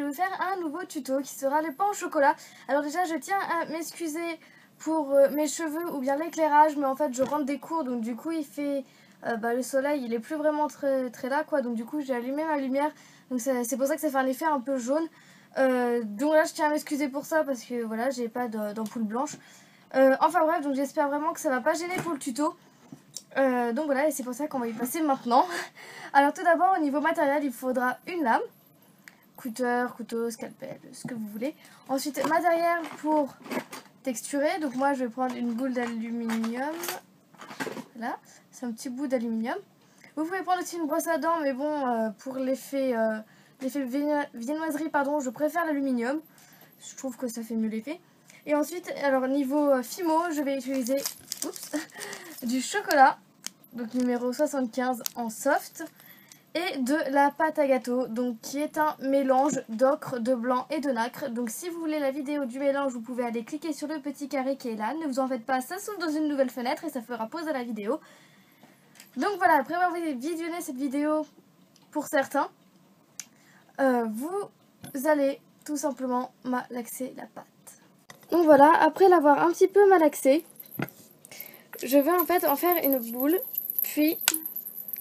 vais faire un nouveau tuto qui sera le pain au chocolat. Alors déjà je tiens à m'excuser pour mes cheveux ou bien l'éclairage, mais en fait je rentre des cours donc du coup il fait le soleil il est plus vraiment très là quoi, donc du coup j'ai allumé ma lumière, donc c'est pour ça que ça fait un effet un peu jaune. Donc là je tiens à m'excuser pour ça parce que voilà j'ai pas d'ampoule blanche. Enfin bref, donc j'espère vraiment que ça va pas gêner pour le tuto. Donc voilà, et c'est pour ça qu'on va y passer maintenant. Alors tout d'abord au niveau matériel il faudra une lame, cutter, couteau, scalpel, ce que vous voulez. Ensuite matériel pour texturer, donc moi je vais prendre une boule d'aluminium. Voilà, c'est un petit bout d'aluminium. Vous pouvez prendre aussi une brosse à dents, mais bon pour l'effet viennoiserie pardon, je préfère l'aluminium. Je trouve que ça fait mieux l'effet. Et ensuite, alors niveau fimo, je vais utiliser du chocolat, donc numéro 75 en soft, et de la pâte à gâteau, donc qui est un mélange d'ocre, de blanc et de nacre. Donc si vous voulez la vidéo du mélange, vous pouvez aller cliquer sur le petit carré qui est là. Ne vous en faites pas, ça s'ouvre dans une nouvelle fenêtre et ça fera pause à la vidéo. Donc voilà, après avoir visionné cette vidéo pour certains, vous allez tout simplement malaxer la pâte. Donc voilà, après l'avoir un petit peu malaxé, je vais en fait en faire une boule, puis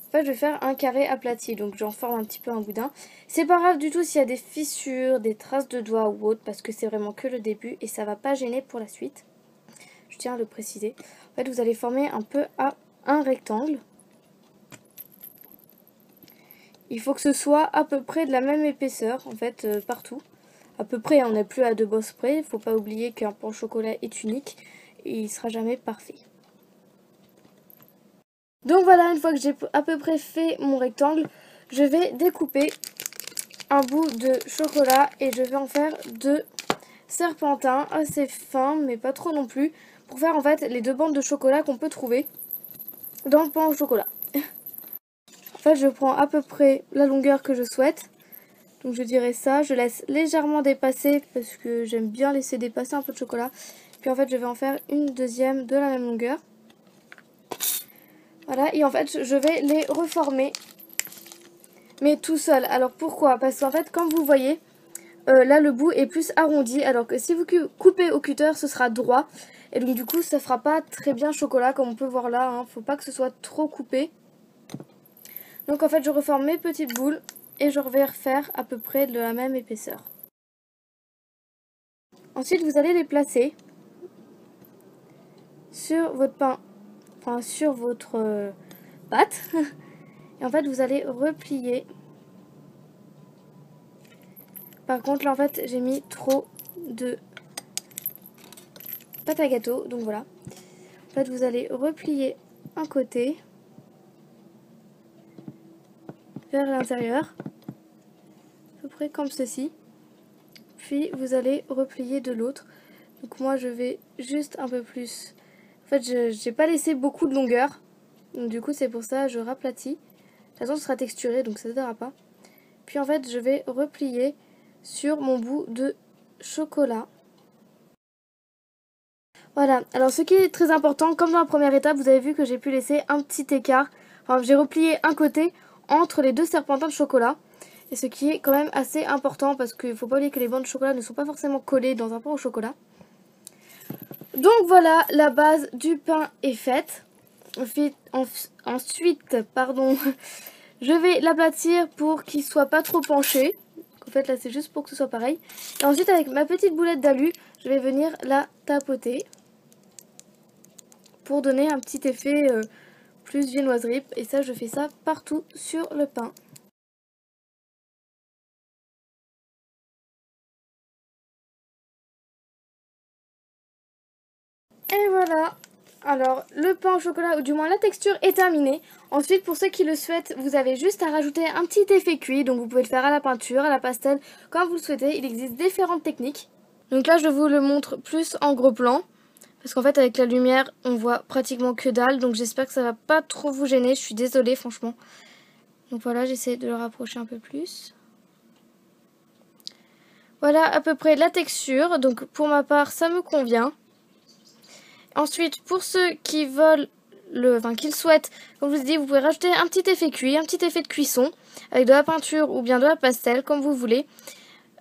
en fait je vais faire un carré aplati, donc j'en forme un petit peu un boudin. C'est pas grave du tout s'il y a des fissures, des traces de doigts ou autre, parce que c'est vraiment que le début et ça va pas gêner pour la suite. Je tiens à le préciser. En fait vous allez former un peu un rectangle. Il faut que ce soit à peu près de la même épaisseur en fait partout. À peu près, on n'est plus à 2 bosses près. Il ne faut pas oublier qu'un pain au chocolat est unique et il ne sera jamais parfait. Donc voilà, une fois que j'ai à peu près fait mon rectangle, je vais découper un bout de chocolat et je vais en faire 2 serpentins assez fins, mais pas trop non plus, pour faire en fait les 2 bandes de chocolat qu'on peut trouver dans le pain au chocolat. En fait, je prends à peu près la longueur que je souhaite. Donc je dirais ça, je laisse légèrement dépasser parce que j'aime bien laisser dépasser un peu de chocolat. Puis en fait je vais en faire une deuxième de la même longueur. Voilà, et en fait je vais les reformer, mais tout seul. Alors pourquoi? Parce qu'en fait comme vous voyez, là le bout est plus arrondi, alors que si vous coupez au cutter ce sera droit. Et donc du coup ça fera pas très bien chocolat comme on peut voir là, hein. Faut pas que ce soit trop coupé. Donc en fait je reforme mes petites boules. Et je vais refaire à peu près de la même épaisseur. Ensuite, vous allez les placer sur votre pain, enfin sur votre pâte. Et en fait, vous allez replier. Par contre, là, en fait, j'ai mis trop de pâte à gâteau. Donc voilà. En fait, vous allez replier un côté vers l'intérieur. À peu près comme ceci. Puis, vous allez replier de l'autre. Donc moi, je vais juste un peu plus. En fait, je n'ai pas laissé beaucoup de longueur. Donc du coup, c'est pour ça je raplatis. De toute façon, ce sera texturé, donc ça ne s'aidera pas. Puis en fait, je vais replier sur mon bout de chocolat. Voilà. Alors ce qui est très important, comme dans la première étape, vous avez vu que j'ai pu laisser un petit écart. Enfin, j'ai replié un côté entre les 2 serpentins de chocolat. Et ce qui est quand même assez important parce qu'il ne faut pas oublier que les bandes de chocolat ne sont pas forcément collées dans un pain au chocolat. Donc voilà, la base du pain est faite. Ensuite, je vais l'aplatir pour qu'il soit pas trop penché. En fait là c'est juste pour que ce soit pareil. Et ensuite avec ma petite boulette d'alu, je vais venir la tapoter pour donner un petit effet plus viennoiserie. Et ça je fais ça partout sur le pain. Et voilà. Alors, le pain au chocolat, ou du moins la texture est terminée. Ensuite, pour ceux qui le souhaitent, vous avez juste à rajouter un petit effet cuit. Donc, vous pouvez le faire à la peinture, à la pastel, comme vous le souhaitez. Il existe différentes techniques. Donc là, je vous le montre plus en gros plan. Parce qu'en fait, avec la lumière, on voit pratiquement que dalle. Donc, j'espère que ça va pas trop vous gêner. Je suis désolée, franchement. Donc voilà, j'essaie de le rapprocher un peu plus. Voilà à peu près la texture. Donc, pour ma part, ça me convient. Ensuite, pour ceux qui veulent, qu'ils souhaitent, comme je vous ai dit, vous pouvez rajouter un petit effet cuit, un petit effet de cuisson, avec de la peinture ou bien de la pastel, comme vous voulez.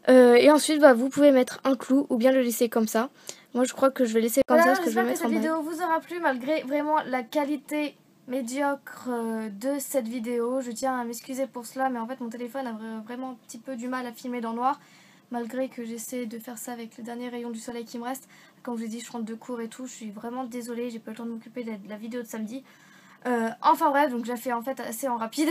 Et ensuite, bah, vous pouvez mettre un clou ou bien le laisser comme ça. Moi, je crois que je vais laisser comme ça parce que je vais mettre en bas. J'espère que cette vidéo vous aura plu malgré vraiment la qualité médiocre de cette vidéo. Je tiens à m'excuser pour cela, mais en fait, mon téléphone a vraiment un petit peu du mal à filmer dans le noir. Malgré que j'essaie de faire ça avec le dernier rayon du soleil qui me reste. Comme je vous ai dit, je rentre de cours et tout. Je suis vraiment désolée, j'ai pas eu le temps de m'occuper de la vidéo de samedi. Enfin bref, donc je la fais en fait assez en rapide.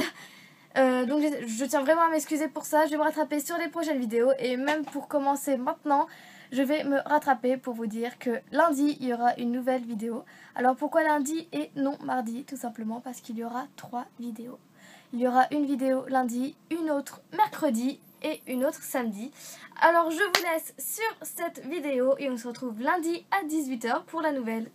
Donc je tiens vraiment à m'excuser pour ça. Je vais me rattraper sur les prochaines vidéos. Et même pour commencer maintenant, je vais me rattraper pour vous dire que lundi, il y aura une nouvelle vidéo. Alors pourquoi lundi et non mardi? Tout simplement parce qu'il y aura 3 vidéos. Il y aura une vidéo lundi, une autre mercredi et une autre samedi. Alors je vous laisse sur cette vidéo et on se retrouve lundi à 18 h pour la nouvelle.